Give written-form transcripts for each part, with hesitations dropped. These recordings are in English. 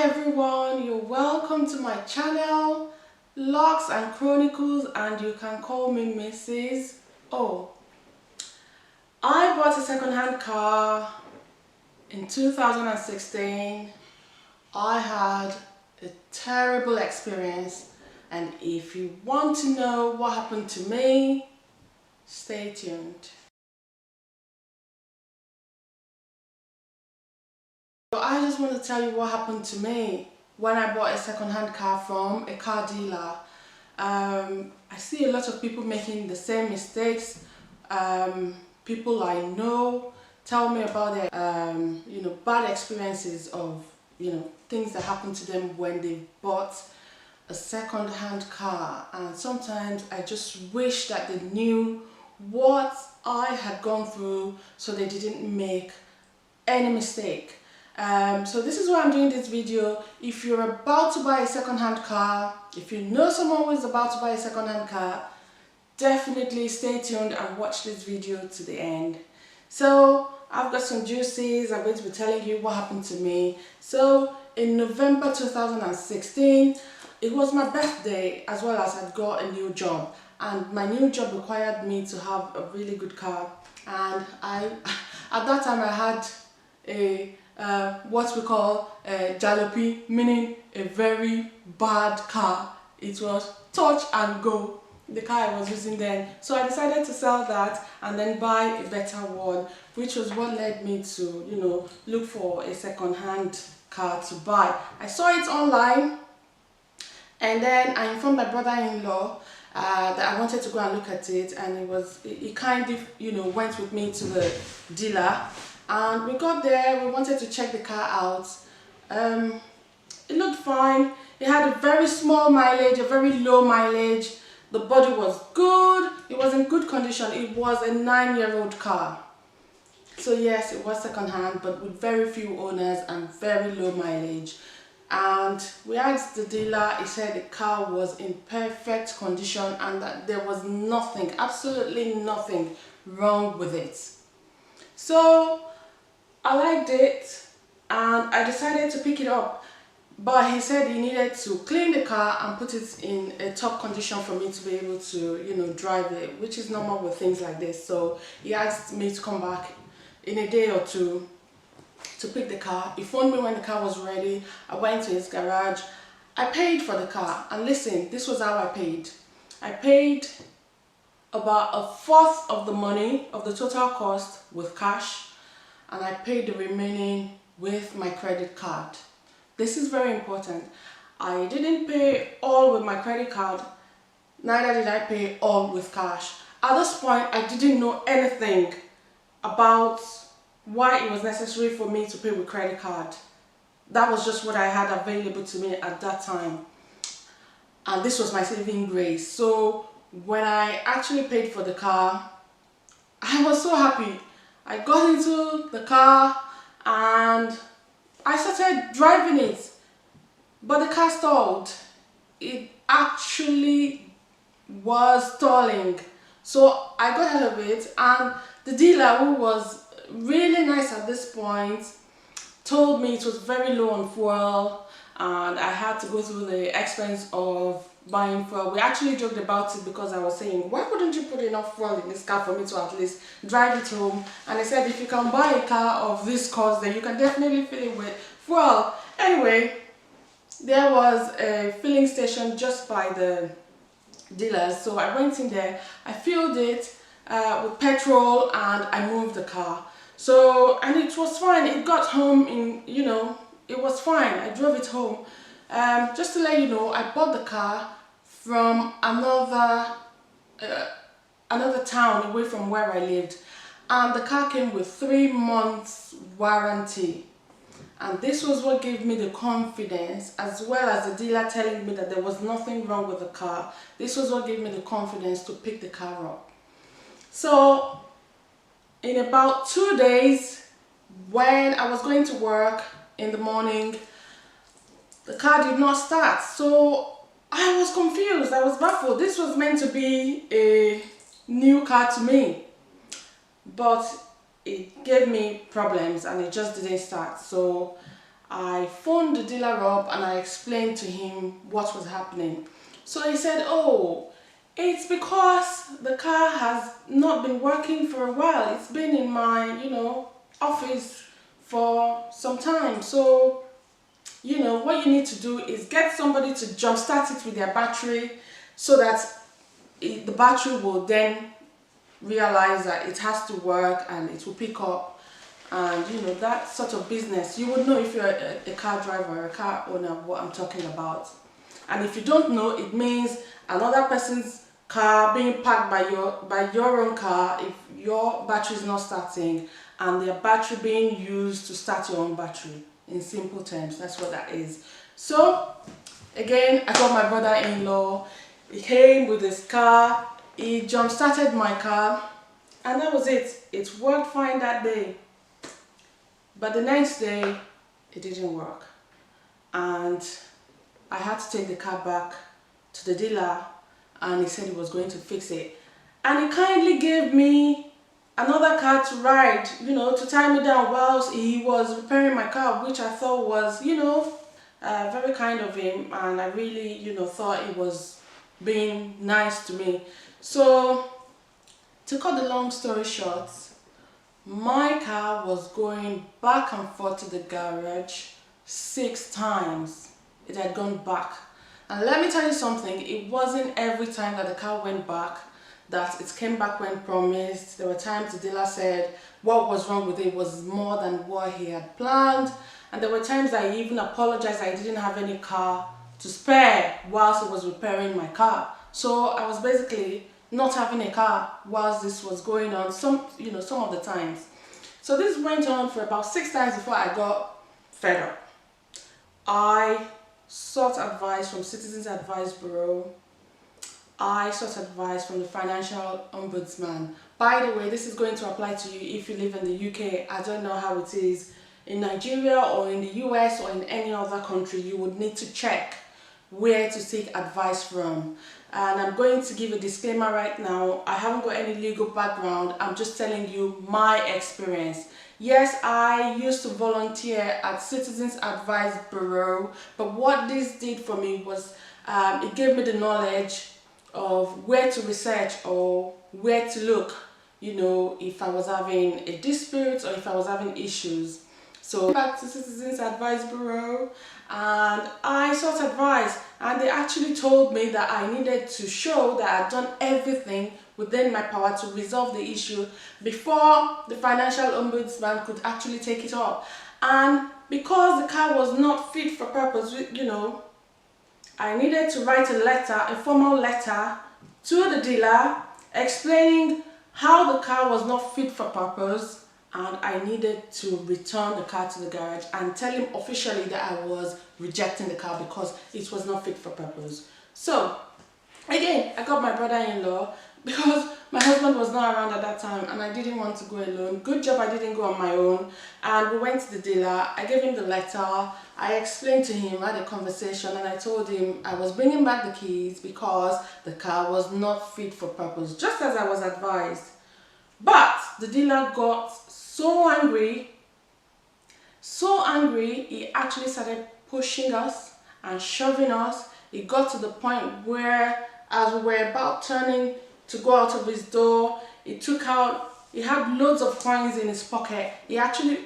Everyone, you're welcome to my channel, Logs and Chronicles, and you can call me Mrs. O. I bought a second-hand car in 2016. I had a terrible experience, and if you want to know what happened to me, stay tuned. I just want to tell you what happened to me when I bought a second-hand car from a car dealer. I see a lot of people making the same mistakes. People I know tell me about their bad experiences of things that happened to them when they bought a second-hand car, and sometimes I just wish that they knew what I had gone through so they didn't make any mistake. So this is why I'm doing this video. If you're about to buy a second-hand car, if you know someone who is about to buy a second-hand car, definitely stay tuned and watch this video to the end. So I've got some juices. I'm going to be telling you what happened to me. So in November 2016, it was my birthday, as well as I'd got a new job, and my new job required me to have a really good car, and at that time I had a what we call a jalopy, meaning a very bad car. It was touch and go, the car I was using then. So I decided to sell that and then buy a better one, which was what led me to look for a second-hand car to buy. I saw it online, and then I informed my brother-in-law that I wanted to go and look at it, and he kind of went with me to the dealer. And we got there, we wanted to check the car out. It looked fine. It had a very small mileage, a very low mileage. The body was good. It was in good condition. It was a 9-year-old car. So yes, it was second-hand, but with very few owners and very low mileage. And we asked the dealer. He said the car was in perfect condition and that there was nothing, absolutely nothing wrong with it. So I liked it and I decided to pick it up, but he said he needed to clean the car and put it in a top condition for me to be able to drive it, which is normal with things like this. So he asked me to come back in a day or two to pick the car. He phoned me when the car was ready. I went to his garage. I paid for the car, and listen, this was how I paid. I paid about 1/4 of the money of the total cost with cash, and I paid the remaining with my credit card. This is very important. I didn't pay all with my credit card, neither did I pay all with cash. At this point, I didn't know anything about why it was necessary for me to pay with credit card. That was just what I had available to me at that time, and this was my saving grace. So when I actually paid for the car, I was so happy. I got into the car and I started driving it, but the car stalled. It actually was stalling. So I got out of it, and the dealer, who was really nice at this point, told me it was very low on fuel and I had to go through the expense of buying fuel. We actually joked about it because I was saying, why wouldn't you put enough fuel in this car for me to at least drive it home? And I said, if you can buy a car of this cost, then you can definitely fill it with fuel. Anyway, there was a filling station just by the dealers, so I went in there, I filled it with petrol, and I moved the car. So, and it was fine. It got home in, it was fine. I drove it home. Just to let you know, I bought the car from another town away from where I lived, and the car came with 3 months warranty. And this was what gave me the confidence, as well as the dealer telling me that there was nothing wrong with the car. This was what gave me the confidence to pick the car up. So in about 2 days, when I was going to work in the morning, the car did not start. So I was confused, I was baffled. This was meant to be a new car to me, but it gave me problems and it just didn't start. So I phoned the dealer up and I explained to him what was happening. So he said, oh, it's because the car has not been working for a while. It's been in my, office for some time. So, what you need to do is get somebody to jumpstart it with their battery so that the battery will then realize that it has to work and it will pick up. And that sort of business, you would know if you're a car driver or a car owner what I'm talking about. And if you don't know, it means another person's car being parked by your own car if your battery is not starting, and their battery being used to start your own battery. In simple terms, that's what that is. So again, I got my brother-in-law. He came with his car. He jump started my car, and that was it. It worked fine that day. But the next day, it didn't work. And I had to take the car back to the dealer, and he said he was going to fix it. And he kindly gave me another car to ride, to tie me down whilst he was repairing my car, which I thought was, very kind of him. And I really, thought it was being nice to me. So, to cut the long story short, my car was going back and forth to the garage 6 times. It had gone back. And let me tell you something, it wasn't every time that the car went back that it came back when promised. There were times the dealer said what was wrong with it was more than what he had planned. And there were times that he even apologized that he didn't have any car to spare whilst he was repairing my car. So I was basically not having a car whilst this was going on some of the times. So this went on for about 6 times before I got fed up. I sought advice from Citizens Advice Bureau. I sought advice from the Financial Ombudsman. By the way, this is going to apply to you if you live in the UK. I don't know how it is in Nigeria or in the US or in any other country. You would need to check where to seek advice from. And I'm going to give a disclaimer right now. I haven't got any legal background. I'm just telling you my experience. Yes, I used to volunteer at Citizens Advice Bureau, but what this did for me was it gave me the knowledge of where to research or where to look, if I was having a dispute or if I was having issues. So back to Citizens Advice Bureau, and I sought advice, and they actually told me that I needed to show that I'd done everything within my power to resolve the issue before the Financial Ombudsman could actually take it up. And because the car was not fit for purpose, I needed to write a formal letter to the dealer explaining how the car was not fit for purpose, and I needed to return the car to the garage and tell him officially that I was rejecting the car because it was not fit for purpose. So again, I got my brother-in-law because my husband was not around at that time and I didn't want to go alone. Good job I didn't go on my own, and we went to the dealer. I gave him the letter. I explained to him, I had a conversation, and I told him I was bringing back the keys because the car was not fit for purpose, just as I was advised. But the dealer got so angry, he actually started pushing us and shoving us. It got to the point where, as we were about turning to go out of his door, he had loads of coins in his pocket. He actually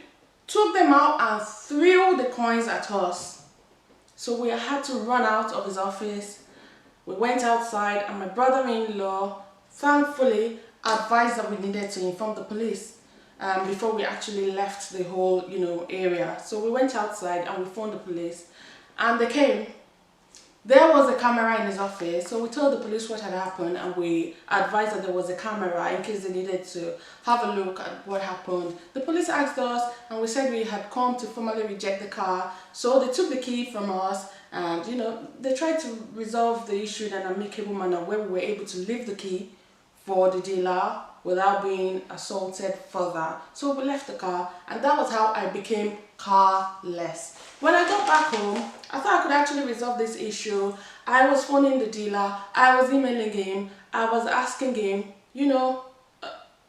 took them out and threw the coins at us. So we had to run out of his office. We went outside, and my brother-in-law thankfully advised that we needed to inform the police before we actually left the whole area. So we went outside and we phoned the police, and they came. There was a camera in his office, so we told the police what had happened, and we advised that there was a camera in case they needed to have a look at what happened. The police asked us, and we said we had come to formally reject the car. So they took the key from us, and they tried to resolve the issue in an amicable manner where we were able to leave the key for the dealer without being assaulted further. So we left the car, and that was how I became carless. When I got back home, I thought I could actually resolve this issue. I was phoning the dealer, I was emailing him, I was asking him,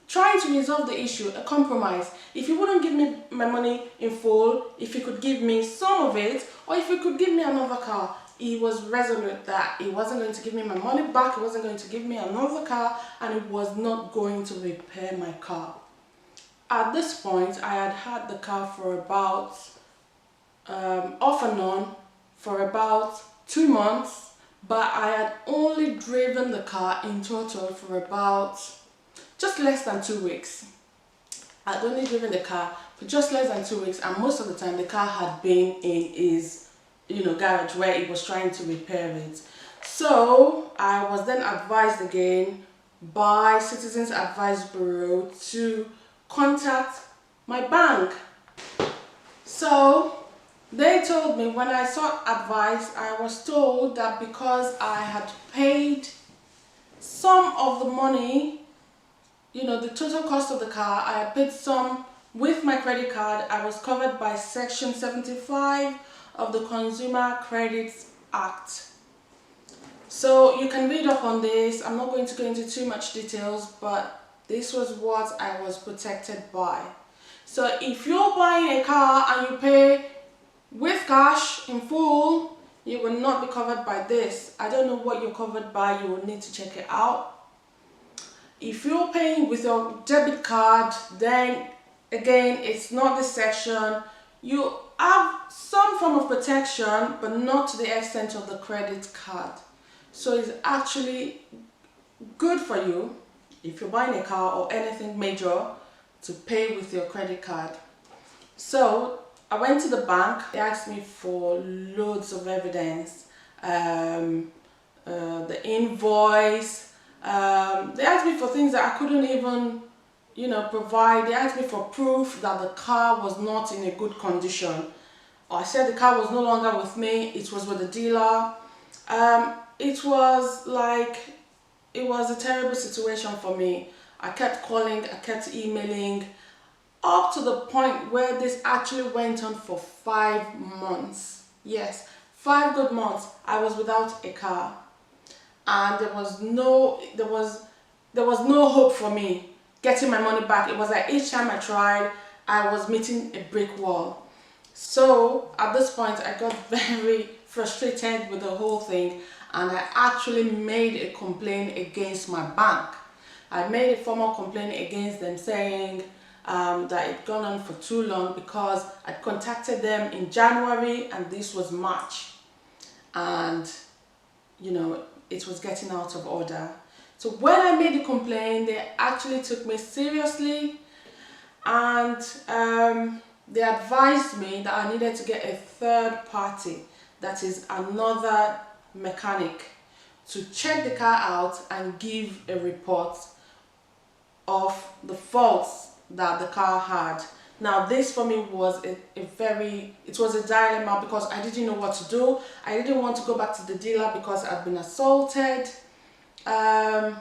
trying to resolve the issue, a compromise. If you wouldn't give me my money in full, if you could give me some of it, or if you could give me another car. He was resolute that he wasn't going to give me my money back, he wasn't going to give me another car, and he was not going to repair my car. At this point, I had had the car for about, off and on, for about 2 months, but I had only driven the car in total for about just less than 2 weeks. I'd only driven the car for just less than 2 weeks, and most of the time the car had been in his garage where he was trying to repair it. So I was then advised again by Citizens Advice Bureau to contact my bank. So they told me, when I sought advice, I was told that because I had paid some of the money, the total cost of the car, I had paid some with my credit card, I was covered by Section 75 of the Consumer Credit Act. So you can read up on this. I'm not going to go into too much details, but this was what I was protected by. So if you're buying a car and you pay with cash in full, you will not be covered by this. I don't know what you're covered by. You will need to check it out. If you're paying with your debit card, then again, it's not this section. You have some form of protection, but not to the extent of the credit card. So it's actually good for you, if you're buying a car or anything major, to pay with your credit card. So I went to the bank. They asked me for loads of evidence, the invoice. They asked me for things that I couldn't even provide. They asked me for proof that the car was not in a good condition. I said the car was no longer with me, it was with the dealer. It was a terrible situation for me. I kept calling, I kept emailing, up to the point where this actually went on for 5 months. Yes, 5 good months I was without a car, and there was no hope for me getting my money back. It was like each time I tried, I was meeting a brick wall. So at this point, I got very frustrated with the whole thing, and I actually made a complaint against my bank. I made a formal complaint against them, saying that it gone on for too long, because I contacted them in January and this was March, and it was getting out of order. So when I made the complaint, they actually took me seriously, and they advised me that I needed to get a third party, that is another mechanic, to check the car out and give a report of the faults that the car had. Now this for me was a dilemma, because I didn't know what to do. I didn't want to go back to the dealer because I'd been assaulted. I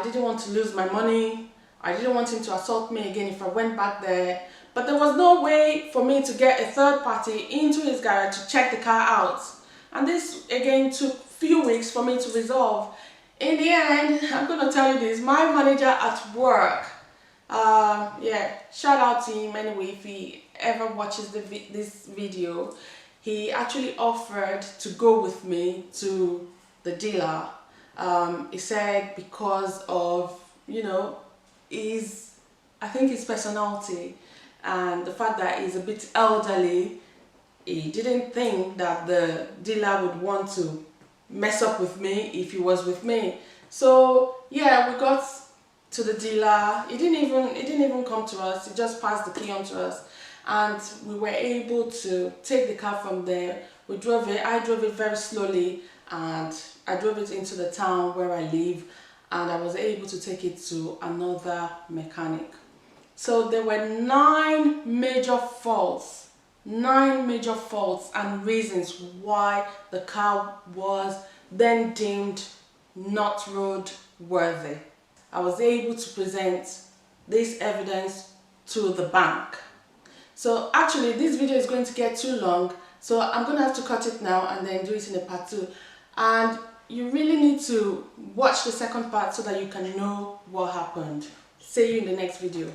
didn't want to lose my money. I didn't want him to assault me again if I went back there. But there was no way for me to get a third party into his garage to check the car out. And this again took few weeks for me to resolve. In the end, I'm going to tell you this, my manager at work, shout out to him anyway if he ever watches this video, he actually offered to go with me to the dealer. He said because of, his personality and the fact that he's a bit elderly, he didn't think that the dealer would want to mess up with me if he was with me. So yeah, we got to the dealer. He didn't even come to us. He just passed the key on to us, and we were able to take the car from there. We drove it. I drove it very slowly, and I drove it into the town where I live, and I was able to take it to another mechanic. So there were 9 major faults and reasons why the car was then deemed not road worthy. I was able to present this evidence to the bank. So actually this video is going to get too long, so I'm going to have to cut it now and then do it in a part 2. And you really need to watch the second part so that you can know what happened. See you in the next video.